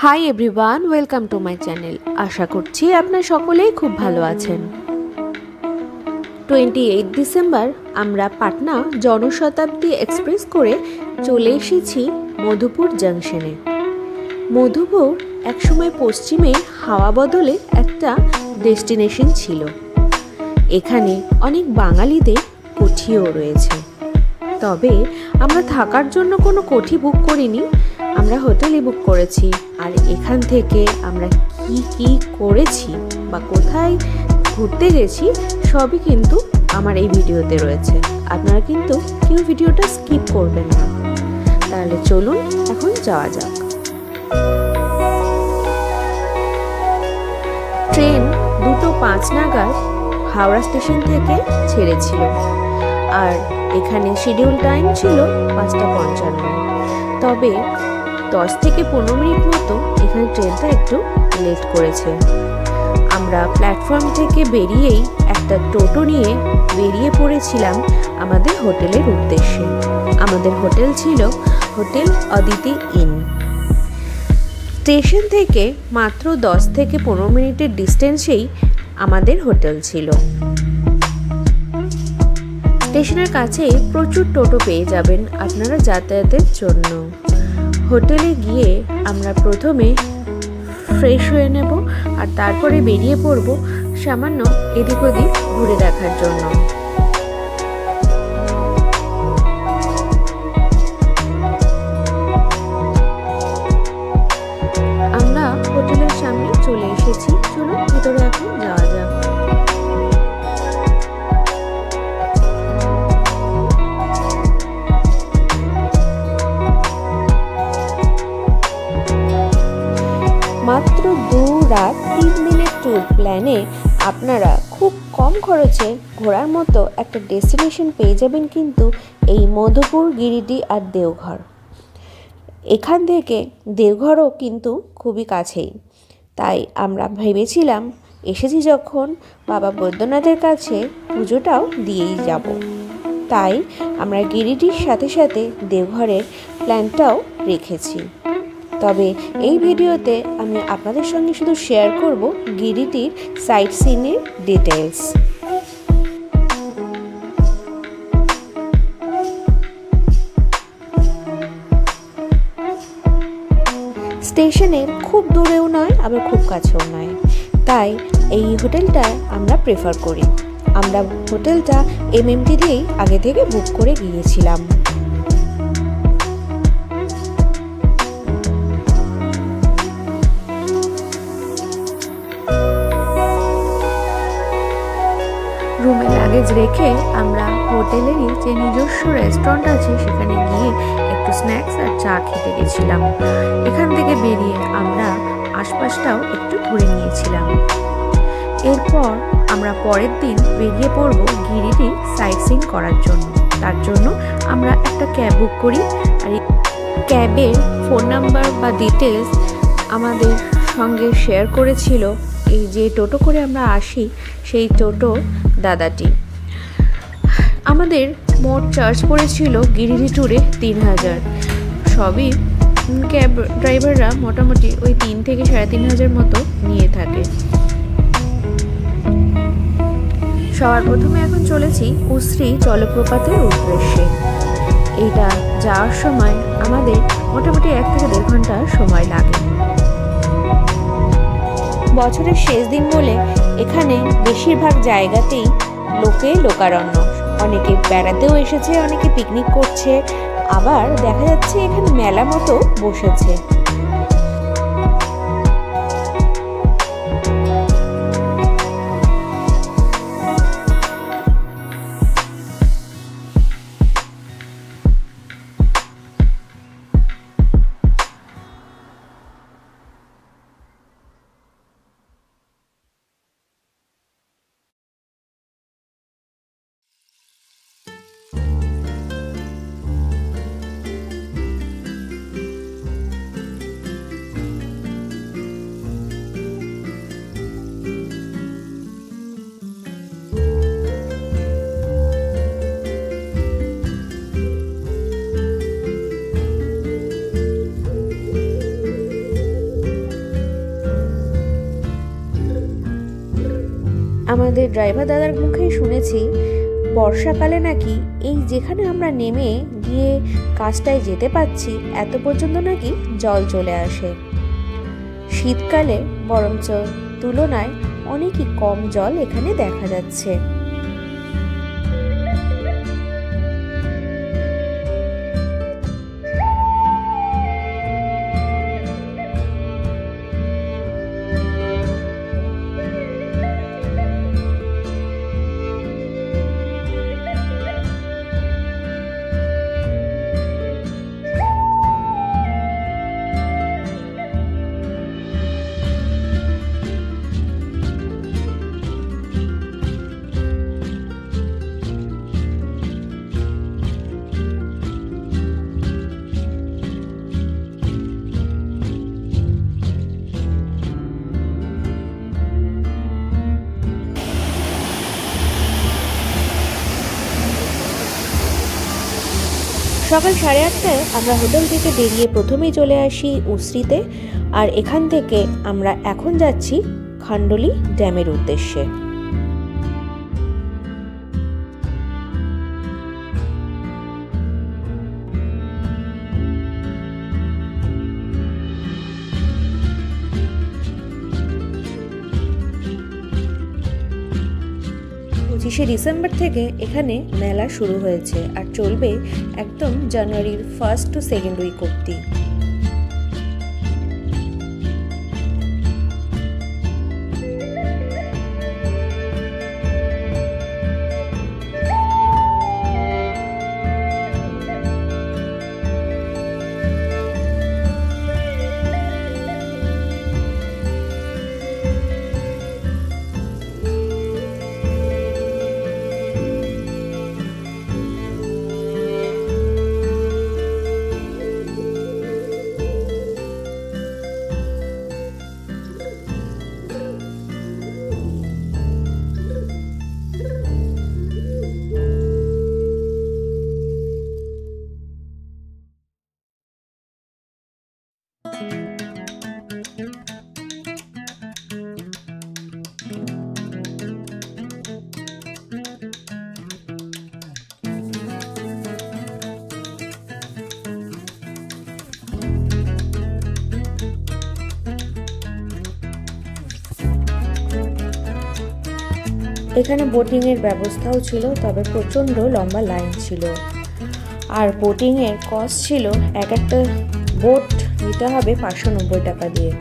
High everyone, welcome to my channel. আশা করছি আপনারা সকলেই খুব ভালো আছেন। 28 ডিসেম্বর আমরা পাটনা জনশতাব্দী এক্সপ্রেস করে চলে এসেছি মধুপুর জাংশনে। মধুপুর একসময় পশ্চিমে হাওয়া বদলে একটা ডেস্টিনেশন ছিল। এখানে অনেক বাঙালিদের কোঠিও রয়েছে। তবে আমরা থাকার জন্য কোনো কোঠি বুক করিনি, আমরা হোটেলই বুক করেছি। আর এখান থেকে আমরা কি কি করেছি বা কোথায় ঘুরতে গেছি সবই কিন্তু আমার এই ভিডিওতে রয়েছে। আপনারা কিন্তু কেউ ভিডিওটা স্কিপ করবেন না। তাহলে চলুন এখন যাওয়া যাক। ট্রেন 2:05 নাগাদ হাওড়া স্টেশন থেকে ছেড়েছিল, আর এখানে শিডিউল টাইম ছিল 5:55। তবে 10 থেকে 15 মিনিট মতো এখানে ট্রেনটা একটু লেট করেছে। আমরা প্ল্যাটফর্ম থেকে বেরিয়েই একটা টোটো নিয়ে বেরিয়ে পড়েছিলাম আমাদের হোটেলের উদ্দেশ্যে। আমাদের হোটেল ছিল হোটেল অদিতি ইন। স্টেশন থেকে মাত্র 10 থেকে 15 মিনিটের ডিস্টেন্সেই আমাদের হোটেল ছিল। স্টেশনের কাছে প্রচুর টোটো পেয়ে যাবেন আপনারা যাতায়াতের জন্য। হোটেলে গিয়ে আমরা প্রথমে ফ্রেশ হয়ে নেব, আর তারপরে বেরিয়ে পড়ব সামান্য এদিক ওদিক ঘুরে দেখার জন্য। আমরা হোটেলের সামনে চলে এসেছি, চলুন ভিতরে এখন যাওয়া যাক। মাত্র 2 রাত 3 দিনের ট্যুর প্ল্যানে আপনারা খুব কম খরচে ঘোরার মতো একটা ডেস্টিনেশন পেয়ে যাবেন কিন্তু এই মধুপুর, গিরিডি আর দেওঘর। এখান থেকে দেওঘরও কিন্তু খুবই কাছেই। তাই আমরা ভেবেছিলাম এসেছি যখন বাবা বৈদ্যনাথের কাছে পুজোটাও দিয়েই যাব। তাই আমরা গিরিডির সাথে সাথে দেওঘরের প্ল্যানটাও রেখেছি। তবে এই ভিডিওতে আমি আপনাদের সঙ্গে শুধু শেয়ার করব গিরিডির সাইট সিনের ডিটেলস। স্টেশনের খুব দূরেও নয়, আবার খুব কাছেও নয়, তাই এই হোটেলটা আমরা প্রেফার করি। আমরা হোটেলটা MMT দিয়েই আগে থেকে বুক করে গিয়েছিলাম। রুমে লাগেজ রেখে আমরা হোটেলেরই যে নিজস্ব রেস্টুরেন্ট আছে সেখানে গিয়ে একটু স্ন্যাক্স আর চা খেতে গেছিলাম। এখান থেকে বেরিয়ে আমরা আশপাশটাও একটু ঘুরে নিয়েছিলাম। এরপর আমরা পরের দিন বেরিয়ে পড়ব গিরিডি সাইট সিইং করার জন্য। তার জন্য আমরা একটা ক্যাব বুক করি, আর এই ক্যাবের ফোন নাম্বার বা ডিটেলস আমাদের সঙ্গে শেয়ার করেছিল এই যে টোটো করে আমরা আসি সেই টোটো দাদাটি। আমাদের মোট চার্জ পড়েছিল গিরিডি ট্যুরে 3000। সবই ক্যাব ড্রাইভাররা মোটামুটি ওই 3 থেকে 3500 মতো নিয়ে থাকে। সবার প্রথমে এখন চলেছি উশ্রী জলপ্রপাতের উদ্দেশ্যে। এইটা যাওয়ার সময় আমাদের মোটামুটি 1 থেকে 1.5 ঘন্টা সময় লাগে। বছরের শেষ দিন বলে এখানে বেশিরভাগ জায়গাতেই লোকারণ্য। অনেকে বেড়াতেও এসেছে, অনেকে পিকনিক করছে, আবার দেখা যাচ্ছে এখানে মেলা মতো বসেছে। আমাদের ড্রাইভার দাদার মুখেই শুনেছি বর্ষাকালে নাকি এই যেখানে আমরা নেমে গিয়ে কাজটায় যেতে পারছি এত পর্যন্ত নাকি জল চলে আসে। শীতকালে বরঞ্চ তুলনায় অনেকই কম জল এখানে দেখা যাচ্ছে। সকাল 8:30টায় আমরা হোটেল থেকে বেরিয়ে প্রথমেই চলে আসি উসরিতে, আর এখান থেকে আমরা এখন যাচ্ছি খান্ডলি ড্যামের উদ্দেশ্যে। ডিসেম্বর থেকে এখানে মেলা শুরু হয়েছে আর চলবে একদম জানুয়ারির 1st to 2nd উইক অবধি। এখানে বোটিংয়ের ব্যবস্থাও ছিল, তবে প্রচণ্ড লম্বা লাইন ছিল। আর বোটিংয়ের কস্ট ছিল এক একটা বোট নিতে হবে 590 টাকা দিয়ে।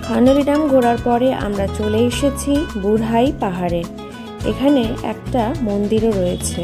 খান্ডলি ড্যাম ঘোরার পরে আমরা চলে এসেছি বুরহাই পাহাড়ে। এখানে একটা মন্দিরও রয়েছে।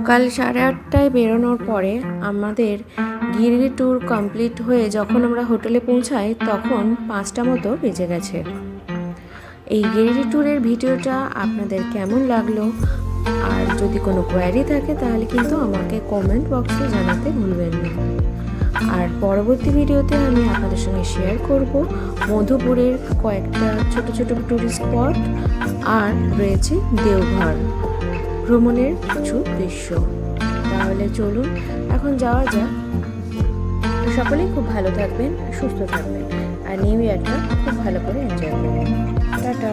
সকাল 8:30টায় বেরোনোর পরে আমাদের গিরিডি ট্যুর কমপ্লিট হয়ে যখন আমরা হোটেলে পৌঁছাই তখন 5টা মতো বেজে গেছে। এই গিরিডি ট্যুরের ভিডিওটা আপনাদের কেমন লাগলো, আর যদি কোনো কোয়ারি থাকে তাহলে কিন্তু আমাকে কমেন্ট বক্সে জানাতে ভুলবেন না। আর পরবর্তী ভিডিওতে আমি আপনাদের সঙ্গে শেয়ার করব মধুপুরের কয়েকটা ছোট ছোট টুরিস্ট স্পট, আর রয়েছে দেওঘর ভ্রমণের কিছু দৃশ্য। তাহলে চলুন এখন যাওয়া যাক। সকলেই খুব ভালো থাকবেন, সুস্থ থাকবেন, আর নিউ ইয়ারটা খুব ভালো করে এনজয় করবেন। টাটা।